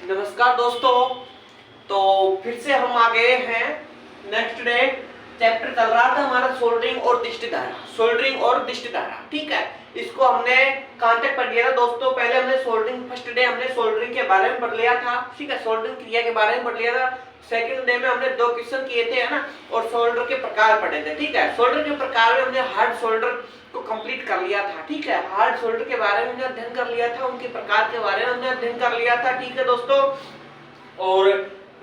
नमस्कार दोस्तों। तो फिर से हम आ गए हैं। नेक्स्ट डे चैप्टर चल रहा था हमारा सोल्डरिंग और दिष्टि धारा। ठीक है, इसको हमने कहां तक पढ़ लिया था दोस्तों? पहले हमने सोल्डरिंग, फर्स्ट डे हमने सोल्डरिंग के बारे में पढ़ लिया था। ठीक है, सोल्डरिंग क्रिया के बारे में पढ़ लिया था। सेकंड डे में हमने 2 क्वेश्चन किए थे, है ना, और सोल्डर के प्रकार पढ़े थे। ठीक है, सोल्डर के प्रकार में हमने हार्ड सोल्डर को कंप्लीट कर लिया था। ठीक है, हार्ड सोल्डर के बारे में हमने अध्ययन कर लिया था, उनके प्रकार के बारे में हमने अध्ययन कर लिया था। ठीक है दोस्तों, और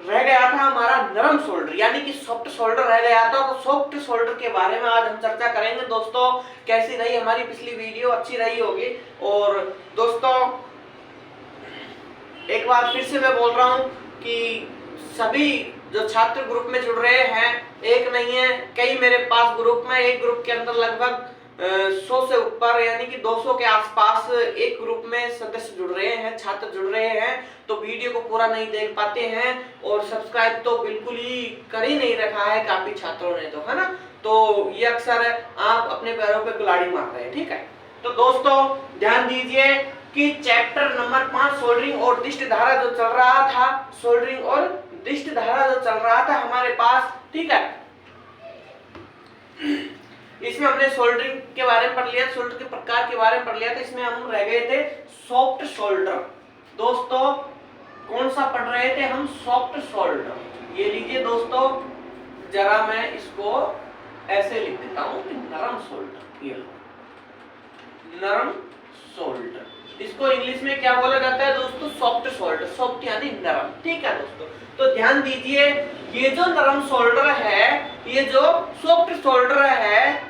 रह गया था हमारा नरम सोल्डर यानी कि सॉफ्ट सोल्डर रह गया था। तो सॉफ्ट सोल्डर के बारे में आज हम चर्चा करेंगे दोस्तों। कैसी रही हमारी पिछली वीडियो? अच्छी रही होगी। और दोस्तों एक बार फिर से मैं बोल रहा हूं कि सभी जो छात्र ग्रुप में जुड़ रहे हैं, एक नहीं है कई मेरे पास ग्रुप में, एक ग्रुप के अंदर लगभग 100 से ऊपर यानी कि 200 के आसपास एक ग्रुप में सदस्य जुड़ रहे हैं, छात्र जुड़ रहे हैं। तो वीडियो को पूरा नहीं देख पाते हैं और सब्सक्राइब तो बिल्कुल ही कर ही नहीं रखा है काफी छात्रों ने, तो है ना। तो ये अक्सर आप अपने पैरों पे कुल्हाड़ी मार रहे हैं। ठीक है, तो दोस्तों ध्यान दीजिए कि चैप्टर नंबर 5 सोल्डरिंग और दिष्टि धारा जो चल रहा था, सोल्डरिंग और दिष्टि धारा जो चल रहा था हमारे पास, ठीक है, इसमें हमने सोल्डरिंग के बारे में पढ़ लिया, सोल्डर के प्रकार के बारे में पढ़ लिया था। इसमें हम रह गए थे सॉफ्ट सोल्डर। दोस्तों कौन सा पढ़ रहे थे हम? Soft solder. ये लीजिए दोस्तों, जरा मैं इसको ऐसे लिख देता हूं कि नरम सोल्डर। ये नरम सोल्डर, इसको इंग्लिश में क्या बोला जाता है दोस्तों? Soft solder. सॉफ्ट यानी नरम। ठीक है दोस्तों, तो ध्यान दीजिए, ये जो नरम सोल्डर है, ये जो सॉफ्ट सोल्डर है,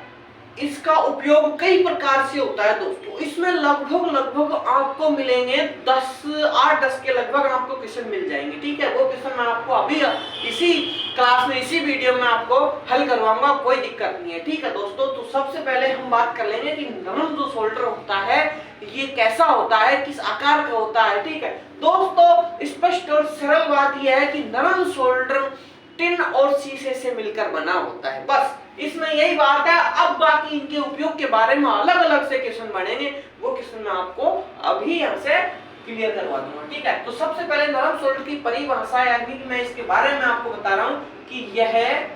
इसका उपयोग कई प्रकार से होता है दोस्तों। इसमें लगभग आपको मिलेंगे 8-10 के लगभग आपको क्वेश्चन मिल जाएंगे। ठीक है, वो क्वेश्चन मैं आपको अभी इसी क्लास में, इसी वीडियो में आपको हल करवाऊंगा, कोई दिक्कत नहीं है। ठीक है दोस्तों, तो सबसे पहले हम बात कर लेंगे कि नरम जो सोल्डर होता है ये कैसा होता है, किस आकार का होता है। ठीक है दोस्तों, स्पष्ट और सरल बात यह है कि नरम सोल्डर टिन और शीशे से मिलकर बना होता है, बस इसमें यही बात है। अब बाकी इनके उपयोग के बारे में अलग अलग से क्वेश्चन बनेंगे, वो क्वेश्चन मैं आपको अभी यहाँ से क्लियर करवा दूंगा। ठीक है, तो सबसे पहले नरम सोल्डर की परिभाषा यानी कि मैं इसके बारे में आपको बता रहा हूं कि यह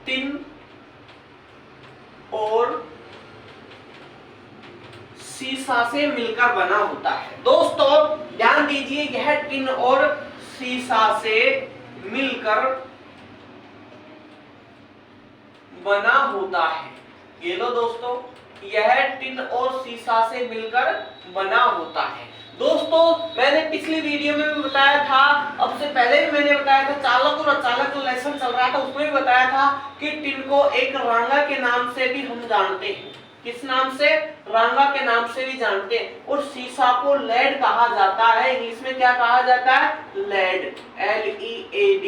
टिन और शीशा से मिलकर बना होता है। दोस्तों ध्यान दीजिए, यह टिन और शीशा से मिलकर बना होता है। ये लो दोस्तों, यह टिन और शीशा से मिलकर बना होता है। दोस्तों मैंने पिछली वीडियो में भी बताया था, अब से पहले भी मैंने बताया था, चालक और अचालक जो लेसन चल रहा था उसमें भी बताया था कि टिन को एक रांगा के नाम से भी हम जानते हैं। किस नाम से? रांगा के नाम से भी जानते हैं। और शीशा को लेड कहा जाता है, इंग्लिश में क्या कहा जाता है? लेड, LEAD,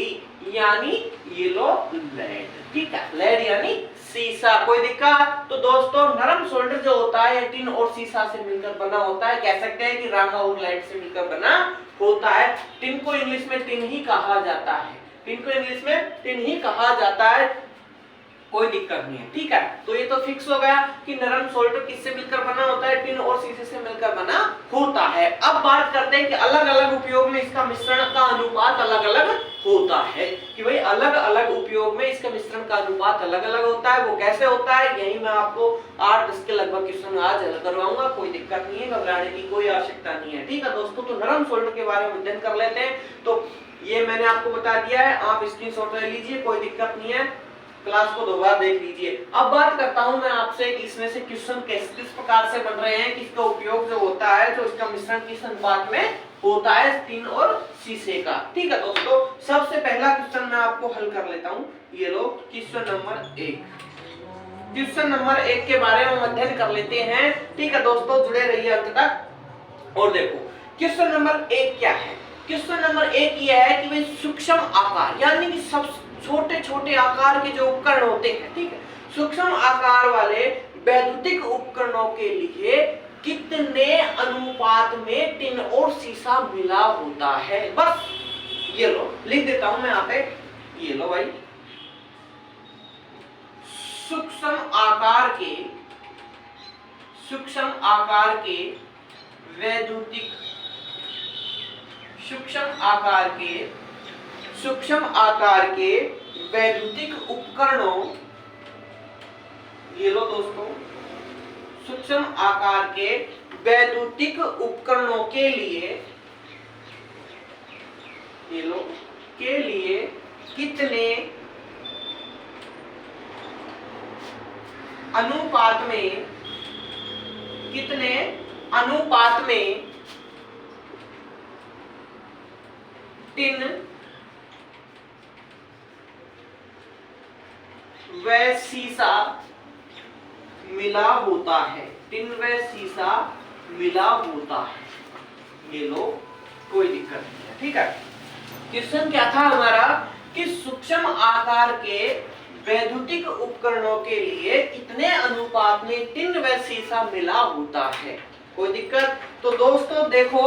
यानी येलो लेड। ठीक है, लेड यानी शीशा। कोई दिक्कत? तो दोस्तों नरम सोल्डर जो होता है टिन और शीशा से मिलकर बना होता है। कह सकते हैं कि रांगा और लेड से मिलकर बना होता है। टिन को इंग्लिश में टिन ही कहा जाता है, टिन को इंग्लिश में टिन ही कहा जाता है, कोई दिक्कत नहीं है। ठीक है, तो ये तो फिक्स हो गया कि नरम सोल्डर किससे मिलकर बना होता है? टिन और शीशे से मिलकर बना होता है। अब बात करते हैं कि अलग अलग उपयोग में इसका मिश्रण का अनुपात अलग अलग होता है, कि भाई अलग अलग उपयोग में इसका मिश्रण का अनुपात अलग अलग होता है। वो कैसे होता है, यही मैं आपको 8-10 के लगभग क्वेश्चन आज हल करवाऊंगा, कोई दिक्कत नहीं है, घबराने की कोई आवश्यकता नहीं है। ठीक है दोस्तों, तो नरम सोल्डर के बारे में अध्ययन कर लेते हैं। तो ये मैंने आपको बता दिया है, आप स्क्रीनशॉट ले लीजिए, कोई दिक्कत नहीं है, क्लास को दोबारा देख लीजिए। अब बात करता हूं मैं आपसे कि इसमें से क्वेश्चन किस प्रकार से बन रहे हैं, किसका उपयोग जो होता है, जो इसका मिश्रण किस अनुपात में होता है टिन और शीशे का। ठीक है दोस्तों, सबसे पहला क्वेश्चन मैं आपको हल कर लेता हूं। ये लो क्वेश्चन नंबर 1। क्वेश्चन नंबर 1 के बारे में अध्ययन कर लेते हैं। ठीक है दोस्तों, जुड़े रहिए अंत तक। और देखो क्वेश्चन नंबर 1 क्या है। क्वेश्चन नंबर 1 यह है कि भाई सूक्ष्म आकार यानी कि सब छोटे छोटे आकार के जो उपकरण होते हैं, ठीक है, सूक्ष्म आकार वाले वैद्युतिक उपकरणों के लिए कितने अनुपात में टिन और शीशा मिला होता है? बस ये लो, लिख देता हूं मैं यहाँ पे, ये लो भाई, सूक्ष्म आकार के वैद्युतिक सूक्ष्म आकार के वैद्युतिक उपकरणों, ये लो दोस्तों, सूक्ष्म आकार के वैद्युतिक उपकरणों के लिए, ये लो, के लिए कितने अनुपात में टिन व सीसा मिला होता है, टिन व सीसा मिला होता है। ये लो, कोई दिक्कत नहीं है, ठीक है। क्वेश्चन क्या था हमारा कि सूक्ष्म आकार के वैद्युतिक उपकरणों के लिए कितने अनुपात में टिन व सीसा मिला होता है, कोई दिक्कत। तो दोस्तों देखो,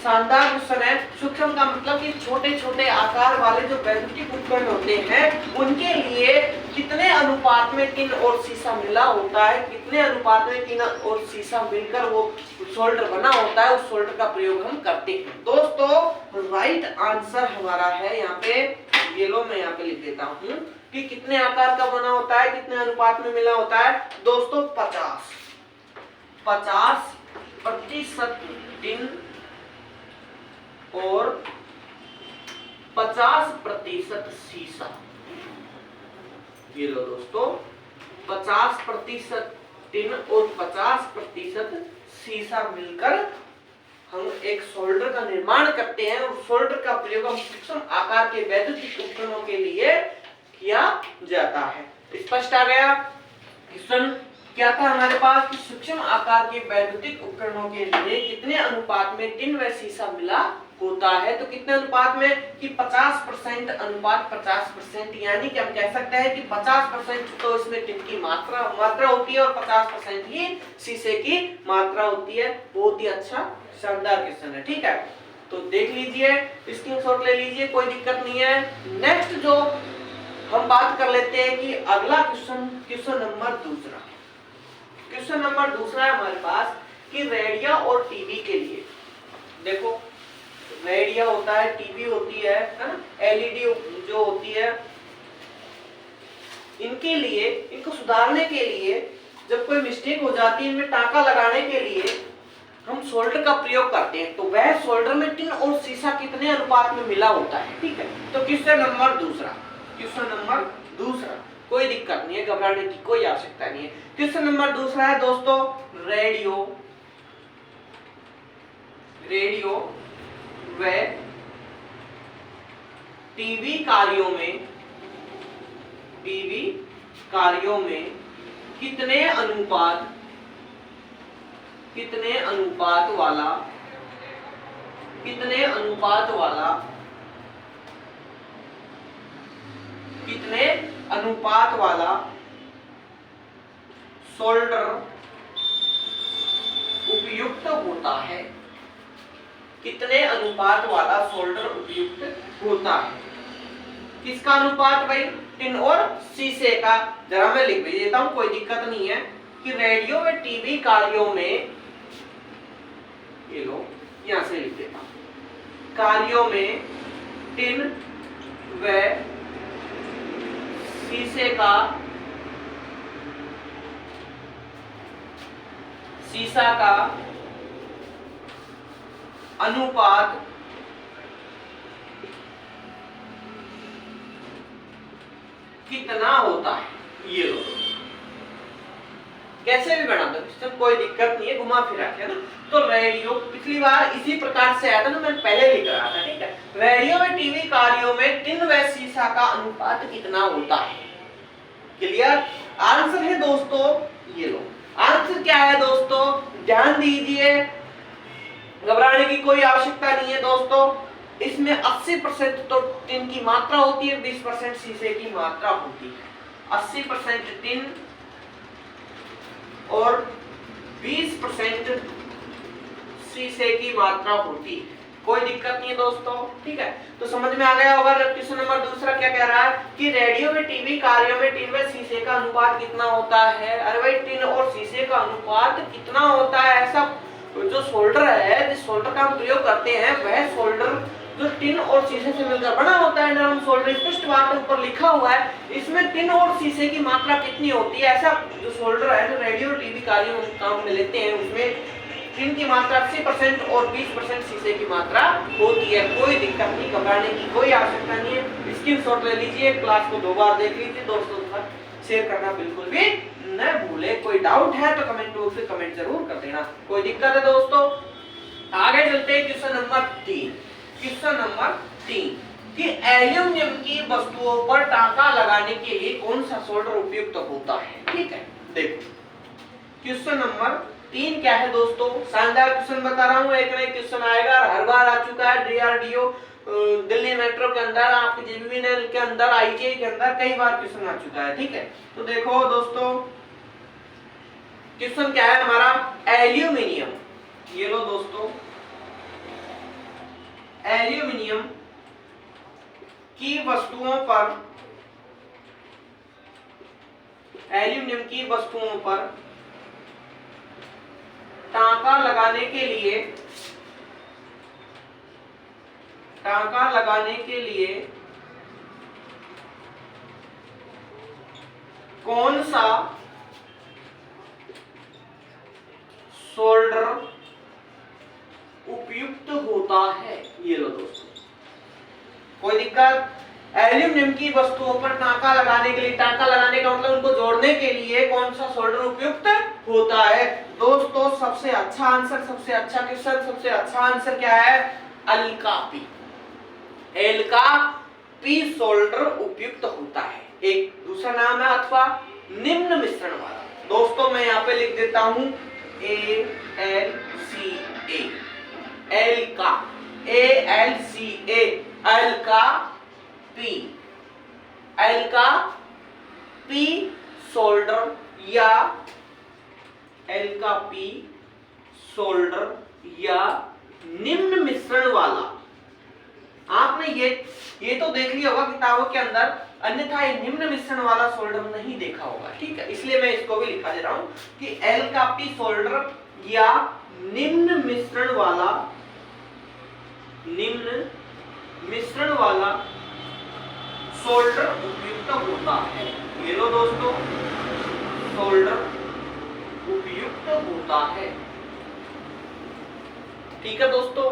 शानदार क्वेश्चन है। सूक्ष्म का मतलब कि छोटे छोटे आकार वाले जो वैद्युतिक उपकरण होते हैं उनके लिए कितने अनुपात में टिन और सीसा मिला होता है, कितने अनुपात में टिन और सीसा मिलकर वो सोल्डर बना होता है, उस सोल्डर का प्रयोग हम करते हैं। दोस्तों राइट आंसर हमारा है यहाँ पे, ये लो मैं यहाँ पे लिख देता हूँ कि कितने आकार का बना होता है, कितने अनुपात में मिला होता है दोस्तों, 50% टिन और 50% सीसा। ये लो दोस्तों, 50% टिन और 50% सीसा मिलकर हम एक सोल्डर का निर्माण करते हैं, और सोल्डर का प्रयोग हम सूक्ष्म आकार के वैद्युतिक उपकरणों के लिए किया जाता है। स्पष्ट आ गया। क्वेश्चन क्या था हमारे पास कि सूक्ष्म आकार के वैद्युतिक उपकरणों के लिए कितने अनुपात में टिन व सीसा मिला होता है, तो कितने अनुपात में कि 50% अनुपात 50%, यानी कि हम कह सकते हैं कि 50% तो इसमें टिन की मात्रा होती है और 50% ही शीशे की मात्रा होती है। बहुत ही अच्छा शानदार क्वेश्चन है, ठीक है। तो देख लीजिए, स्क्रीनशॉट ले लीजिए, कोई दिक्कत नहीं है। नेक्स्ट जो हम बात कर लेते हैं कि अगला क्वेश्चन नंबर दूसरा है हमारे पास कि रेडियो और टीवी के लिए, देखो रेडियो होता है, टीवी होती है ना, एलईडी जो होती है, इनके लिए, इनको सुधारने के लिए जब कोई मिस्टेक हो जाती है, इनमें टांका लगाने के लिए हम सोल्डर का प्रयोग करते हैं। तो वह सोल्डर में टिन और सीसा कितने अनुपात में मिला होता है, ठीक है। तो क्वेश्चन नंबर दूसरा, कोई दिक्कत नहीं है, घबराने की कोई आवश्यकता नहीं है। क्वेश्चन नंबर दूसरा है दोस्तों, रेडियो व टीवी कार्यों में कितने अनुपात वाला सोल्डर उपयुक्त होता है, कितने अनुपात वाला सोल्डर उपयुक्त होता है। किसका अनुपात भाई, टिन और शीशे का। जरा मैं लिख भी देता हूं, कोई दिक्कत नहीं है, कि रेडियो व टीवी कार्यों में, ये लो यहां से लिख देता हूं, कार्यों में टिन व सीसा का अनुपात कितना होता है। ये लो, कैसे भी बना दो, इससे कोई दिक्कत नहीं है, घुमा फिरा के ना। तो रेडियो पिछली बार इसी प्रकार से आया था ना, मैं पहले लिख रहा था, ठीक है। रेडियो व टीवी कार्यों में टिन व सीसा का अनुपात कितना होता है। क्लियर आंसर है दोस्तों, ये लो आंसर क्या है दोस्तों, ध्यान दीजिए, घबराने की कोई आवश्यकता नहीं है दोस्तों। इसमें 80% तो टिन की मात्रा होती है, 20% शीशे की मात्रा होती है। 80% टिन और 20% शीशे की मात्रा होती है, कोई दिक्कत नहीं है दोस्तों, ठीक है। तो समझ में आ गया होगा। क्वेश्चन नंबर दूसरा क्या कह रहा है कि रेडियो में टीवी कार्यों में टिन व शीशे का अनुपात कितना होता है। अरे भाई, टिन और शीशे का अनुपात कितना होता है, ऐसा जो सोल्डर है, जिस सोल्डर का हम प्रयोग करते हैं वह सोल्डर जो टिन और शीशे से मिलकर बना होता है नरम सोल्डर। स्पष्ट बात है, ऊपर लिखा हुआ है। इसमें टिन और शीशे की मात्रा कितनी होती है? ऐसा जो सोल्डर है जो रेडियो टीवी कार्यों में काम में लेते हैं उसमें टिन की मात्रा 80% और 20% शीशे की मात्रा होती है। कोई दिक्कत नहीं, घबराने की कोई आवश्यकता नहीं है। स्क्रीनशॉट ले लीजिए, क्लास को 2 बार देख लीजिए, दोस्तों के साथ शेयर करना बिल्कुल भी न भूले। कोई डाउट है तो कमेंट बॉक्स में कमेंट जरूर कर देना। कोई दिक्कत है दोस्तों? आगे चलते हैं क्वेश्चन नंबर 3। क्वेश्चन नंबर 3 कि एल्यूमिनियम की वस्तुओं पर टांका लगाने के लिए कौन सा सोल्डर उपयुक्त होता है? ठीक है, देखो क्वेश्चन नंबर 3 क्या है दोस्तों? शानदार क्वेश्चन बता रहा हूँ, एक ना एक क्वेश्चन आएगा, हर बार आ चुका है। डीआरडीओ दिल्ली मेट्रो के अंदर, आपके जेबीएनएल के अंदर, आईटीआई के अंदर कई बार क्वेश्चन आ चुका है। ठीक है, तो देखो दोस्तों क्वेश्चन क्या है हमारा, एल्यूमिनियम, ये लो दोस्तों, एल्यूमिनियम की वस्तुओं पर, एल्यूमिनियम की वस्तुओं पर टांका लगाने के लिए, टांका लगाने के लिए कौन सा सोल्डर उपयुक्त होता है? ये लो दोस्तों, कोई दिक्कत? एल्यूमिनियम की वस्तुओं पर टांका लगाने के लिए, टांका लगाने का मतलब उनको जोड़ने के लिए कौन सा सोल्डर उपयुक्त होता है? दोस्तों सबसे अच्छा आंसर, सबसे अच्छा क्वेश्चन, सबसे अच्छा आंसर क्या है? अल्का पी, एल्का पी सोल्डर उपयुक्त होता है। एक दूसरा नाम है अथवा निम्न मिश्रण वाला। दोस्तों मैं यहाँ पे लिख देता हूं ALCA, एल्का, ALCA, एल्का P, एल्का P solder या एल्का पी सोल्डर या निम्न मिश्रण वाला। आपने ये तो देख लिया होगा किताबों के अंदर, अन्यथा ये निम्न मिश्रण वाला सोल्डर नहीं देखा होगा। ठीक है, इसलिए मैं इसको भी लिखा दे रहा हूं कि एल्का पी सोल्डर या निम्न मिश्रण वाला, निम्न मिश्रण वाला सोल्डर उपयुक्त होता है। ये लो दोस्तों, सोल्डर उपयुक्त होता है। ठीक है दोस्तों,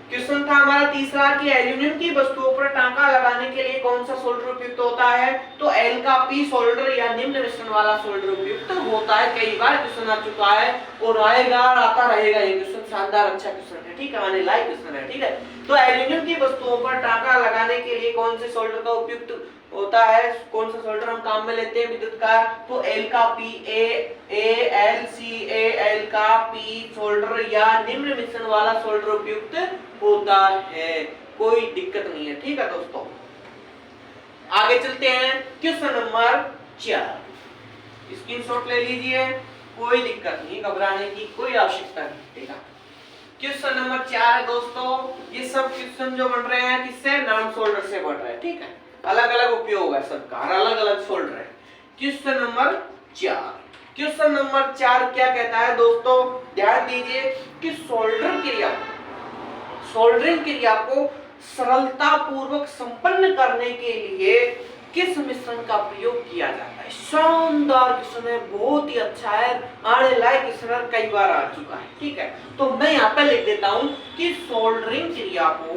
क्वेश्चन था हमारा तीसरा कि एल्यूमिनियम की वस्तुओं पर टांका लगाने के लिए कौन सा सोल्डर उपयुक्त होता है? तो एल्का पी सोल्डर या निम्न मिश्रण वाला सोल्डर उपयुक्त होता है। कई बार क्वेश्चन आ चुका है और आएगा, आता रहेगा ये क्वेश्चन। शानदार अच्छा क्वेश्चन है, ठीक है, माने लाइक क्वेश्चन है। ठीक है, तो एल्यूमिनियम की वस्तुओं पर टांका लगाने के लिए कौन से सोल्डर का उपयुक्त होता है? कौन सा सोल्डर हम काम में लेते हैं विद्युत का? तो एल्का पी, ALCA, एल्का पी सोल्डर या निम्न मिश्रण वाला सोल्डर उपयुक्त होता है। कोई दिक्कत नहीं है। ठीक है दोस्तों, आगे चलते हैं क्वेश्चन नंबर 4। स्क्रीनशॉट ले लीजिए, कोई दिक्कत नहीं, घबराने की कोई आवश्यकता नहीं। ठीक है, क्वेश्चन नंबर 4 है दोस्तों। ये सब क्वेश्चन जो बन रहे हैं किससे? नरम सोल्डर से बन रहे हैं। ठीक है, अलग अलग उपयोग है सबका, अलग अलग सोल्डर है। क्वेश्चन नंबर 4, क्वेश्चन नंबर 4 क्या कहता है दोस्तों? ध्यान दीजिए कि सोल्डर क्रिया, सोल्डरिंग क्रिया को सरलता पूर्वक संपन्न करने के लिए किस मिश्रण का प्रयोग किया जाता है? शानदार क्वेश्चन है, बहुत ही अच्छा है, आने लायक क्वेश्चन कई बार आ चुका है। ठीक है, तो मैं यहाँ पे लिख देता हूं कि सोल्डरिंग क्रिया को,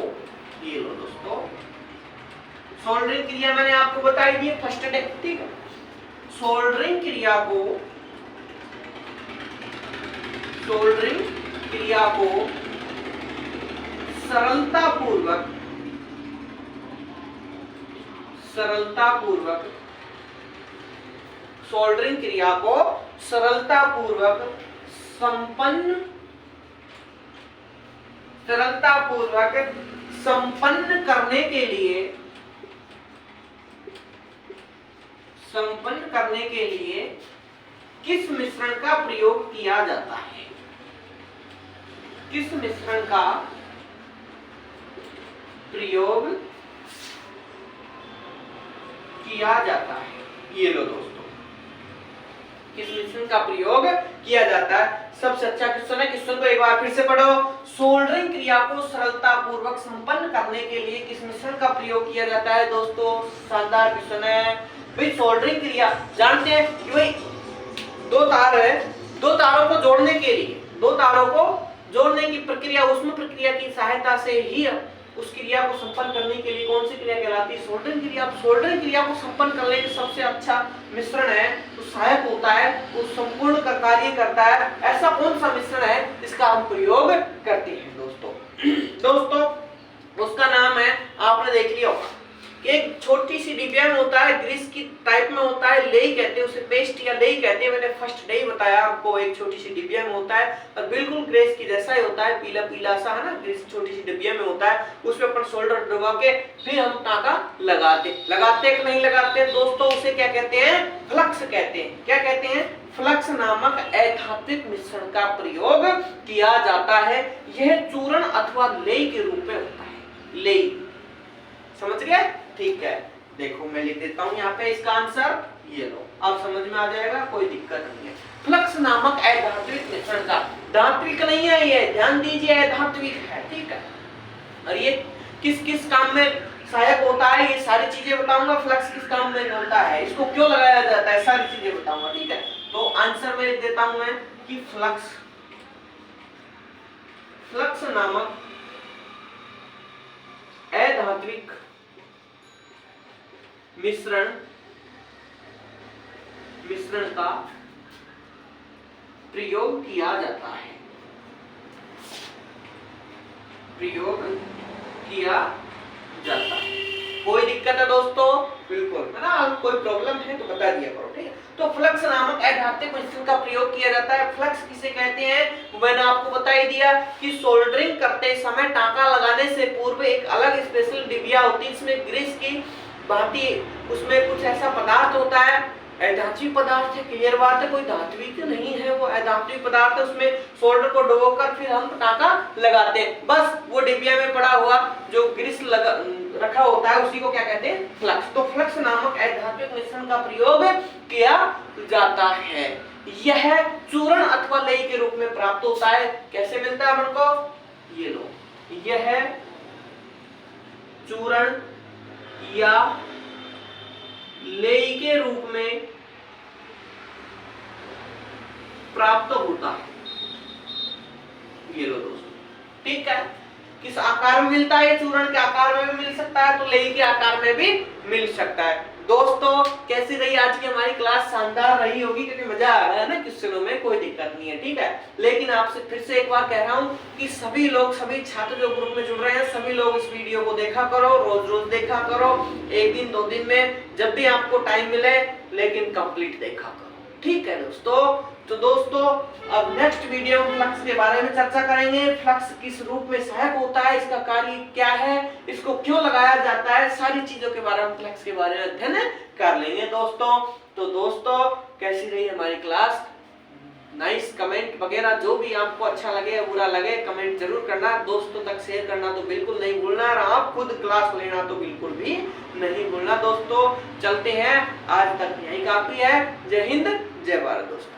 ये लो दोस्तों, सोल्डरिंग क्रिया मैंने आपको बताई दी फर्स्ट डे। ठीक है, सोल्डरिंग क्रिया को, सोल्डरिंग क्रिया को सरलता पूर्वक, सरलता पूर्वक, सोल्डरिंग क्रिया को सरलता पूर्वक संपन्न, सरलता पूर्वक संपन्न करने के लिए, संपन्न करने के लिए किस मिश्रण का प्रयोग किया जाता है? किस मिश्रण का प्रयोग किया जाता है? ये लो दोस्तों, किस मिश्रण का प्रयोग किया जाता है? सबसे अच्छा क्वेश्चन है। क्वेश्चन को एक बार फिर से पढ़ो। सोल्डरिंग क्रिया को सरलता पूर्वक संपन्न करने के लिए किस मिश्रण का प्रयोग किया जाता है? दोस्तों शानदार क्वेश्चन है भाई। सोल्डरिंग क्रिया जानते हैं कि भाई दो तार है, दो तारों को जोड़ने के लिए, दो तारों को जोड़ने की प्रक्रिया, उसमें प्रक्रिया की सहायता से ही उस क्रिया को संपन्न करने के लिए कौन सी क्रिया कहलाती है? सोल्डरिंग क्रिया। सोल्डरिंग क्रिया को संपन्न करने के सबसे अच्छा मिश्रण है, तो सहायक होता है, वो संपूर्ण का कार्य करता है। ऐसा कौन सा मिश्रण है जिसका हम प्रयोग करते हैं दोस्तों? उसका नाम है, आपने देख लिया होगा, एक छोटी सी डिबिया में होता है, ग्रीस की टाइप में होता है, लेई कहते हैं उसे, पेस्ट या लेई कहते हैं। मैंने फर्स्ट डे बताया आपको, एक छोटी सी डिबिया में होता है और बिल्कुल ग्रीस की जैसा ही होता है, पीला पीला सा है ना, ग्रीस छोटी सी डिबिया में होता है। उसमें अपन सोल्डर डुबा के फिर हम टाका लगाते कि नहीं लगाते दोस्तों? उसे क्या कहते हैं? फ्लक्स कहते हैं। क्या कहते हैं? फ्लक्स नामक अधात्विक मिश्रण का प्रयोग किया जाता है। यह चूर्ण अथवा लेई के रूप में होता है। लेई, समझ गए? ठीक है, देखो मैं लिख देता हूं यहाँ पे इसका आंसर, ये लो, अब समझ में आ जाएगा, कोई दिक्कत नहीं है। फ्लक्स नामक अधात्विक मिश्रण का, धात्विक नहीं है ये, ध्यान दीजिए, अधात्विक है, ठीक है। और ये किस किस काम में सहायक होता है, ये सारी चीजें बताऊंगा। फ्लक्स किस काम में होता है, इसको क्यों लगाया जाता है, सारी चीजें बताऊंगा, ठीक है। तो आंसर में लिख देता हूं मैं कि फ्लक्स नामक अधात्विक मिश्रण का प्रयोग किया जाता है, कोई दिक्कत है दोस्तों? बिल्कुल है ना, कोई प्रॉब्लम है तो बता दिया करो, ठीक है। तो फ्लक्स नामक अधात्विक मिश्रण का प्रयोग किया जाता है। फ्लक्स किसे कहते हैं? मैंने आपको बता ही दिया कि सोल्डरिंग करते समय टाका लगाने से पूर्व एक अलग स्पेशल डिबिया होती है, इसमें ग्रीस की भांति उसमें कुछ ऐसा पदार्थ होता है, अधात्विक पदार्थ है, क्लियर बात है, कोई धात्विक नहीं है, वो अधात्विक पदार्थ है। उसमें सोल्डर को डुबोकर फिर हम टाका लगाते हैं, बस वो डिबिया में पड़ा हुआ जो ग्रीस रखा होता है उसी को क्या कहते हैं? फ्लक्स। तो फ्लक्स नामक अधात्विक मिश्रण का प्रयोग किया जाता है। यह चूर्ण अथवा लेई के रूप में प्राप्त होता है। कैसे मिलता है हमको? ये लो, यह चूर्ण या लेई के रूप में प्राप्त होता है। ये लो दोस्तों, ठीक है। किस आकार में मिलता है? चूर्ण के आकार में भी मिल सकता है, तो लेई के आकार में भी मिल सकता है। दोस्तों कैसी रही आज की हमारी क्लास? शानदार रही होगी, क्योंकि मजा आ रहा है ना क्वेश्चनों में, कोई दिक्कत नहीं है, ठीक है। लेकिन आपसे फिर से एक बार कह रहा हूं कि सभी छात्र जो ग्रुप में जुड़ रहे हैं, सभी लोग इस वीडियो को देखा करो, रोज रोज देखा करो, एक दिन 2 दिन में जब भी आपको टाइम मिले, लेकिन कंप्लीट देखा करो, ठीक है दोस्तों। तो दोस्तों अब नेक्स्ट वीडियो में फ्लक्स के बारे में चर्चा करेंगे। फ्लक्स किस रूप में सहायक होता है, इसका कार्य क्या है, इसको क्यों लगाया जाता है, सारी चीजों के बारे में, फ्लक्स के बारे में अध्ययन कर लेंगे दोस्तों। तो दोस्तों कैसी रही हमारी क्लास? नाइस कमेंट वगैरह जो भी आपको अच्छा लगे या बुरा लगे कमेंट जरूर करना, दोस्तों तक शेयर करना तो बिल्कुल नहीं भूलना, और आप खुद क्लास लेना तो बिल्कुल भी नहीं भूलना दोस्तों। चलते हैं, आज तक यही काफी है। जय हिंद, जय भारत दोस्तों।